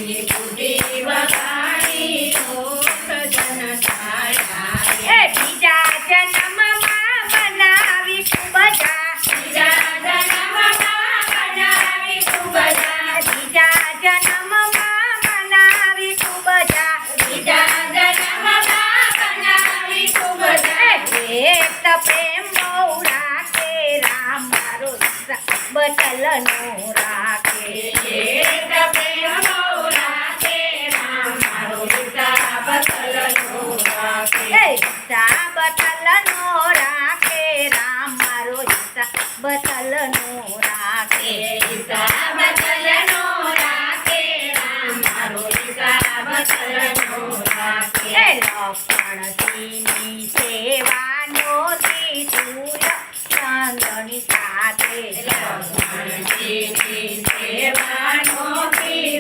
બુદ્ધિ વગાડી સજન છાયા એ બીજા જન્મમાં બનાવી ખૂબ જા બીજા જન્મમાં બનાવી ખૂબ જા બીજા જન્મમાં બનાવી ખૂબ જા બીજા જન્મમાં બનાવી ખૂબ જા એક પ્રેમ બહુ રાખે રામ મારો બચલનો રાખે એક પ્રેમ બહુ રાખે રામ મારો હિસાબ ચલનો રાખે બચલનો રાખે રામ મારો બચલનો રાખે હિસાબ ચલનો રાખે રામ મારો હિસાબ ચલનો રાખે લક્ષ્મણજીની સેવાનો સૂર્ય ચંદ્રની સાથે લક્ષ્મણજીની સેવાનો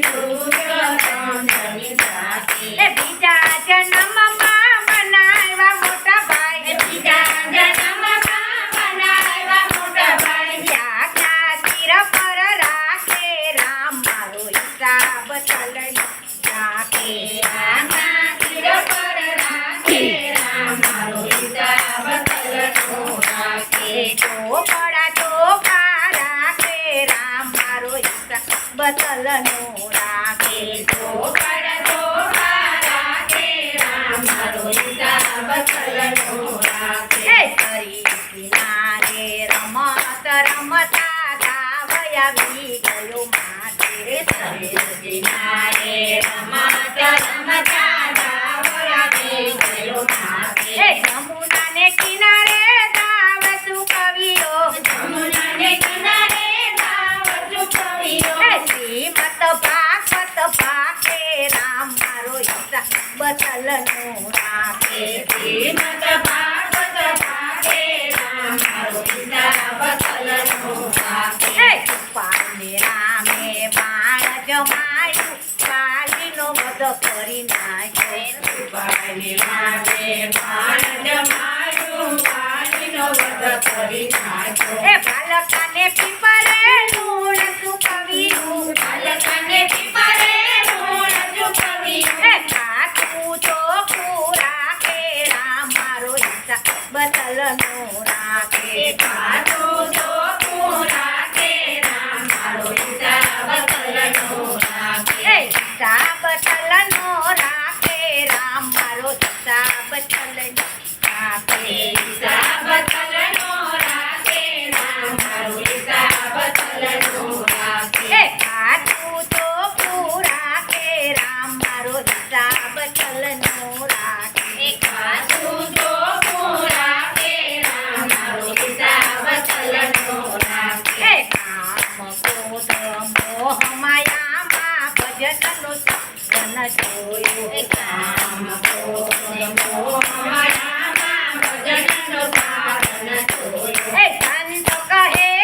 સૂર્ય ચંદ્રની સાથે બીજા જન્મમાં બનાવ્યા મોટા ભાઈ બીજા જન્મમાં બનાવ્યા મોટા ભાઈ યાજ્ઞા શિર પર રાખે રામ મારો હિસાબ ચલણ રાખે આના શિર પર રાખે રામ મારો હિસાબ ચલનો રાખે ચોપડા ચોખા રાખે રામ મારો હિસાબ ચલનો રાખે ચોપડ ચોખા રાખે રામ મારો હિસાબ ચલનો રાખે કરી કિનારે રમત રમતા ધાવયા વી ગયો માટે કિનારે રમત રમતા ધાવયા ગયો માથે જમુનાને કિનારે ગાવતું કવિઓ જમુનાને કિનારે ગાવતું કવિઓ શ્રીમદ ભાગવત ભાગે રામ મારો હિસાબ ચલનો રાખે શ્રીમદ ભાગવત ભાગે રામ મારો હિસાબ ચલનો રાખે પાને રામે બાણ જમાયું કાલીનો વધ કરી નાખ્યો પાણી રામે બાણ જમાયું પાણીનો વધ કરી નાખ્યો બાલકાને પીપરે લૂણ સુકવ્યું બાલકને પીપરે લૂણ ચૂકવ્યું કાચું ચોખ્ખું રાખે રામ મારો હિસાબ ચલનો રાખે કાચું ચોખ્ખું રાખે રામ મારો હિસાબ ચલનો રાખે હિસાબ ચલનો રાખે રામ મારો હિસાબ ચલનો રાખે હિસાબ ચલનો રાખે રામ મારો હિસાબ ચલનો રાખે કાચું ચોખ્ખું રાખે રામ મારો હિસાબ ચલનો રાખે કાચું ચોખ્ખું રાખે રામ મારો હિસાબ ચલનો રાખે કામ ક્રોધ મોહ માયામાં ભજનનો સાધન જોયું કામ ક્રોધ મોહ માયામાં ભજનનો સાધન જોયો સંતો કહે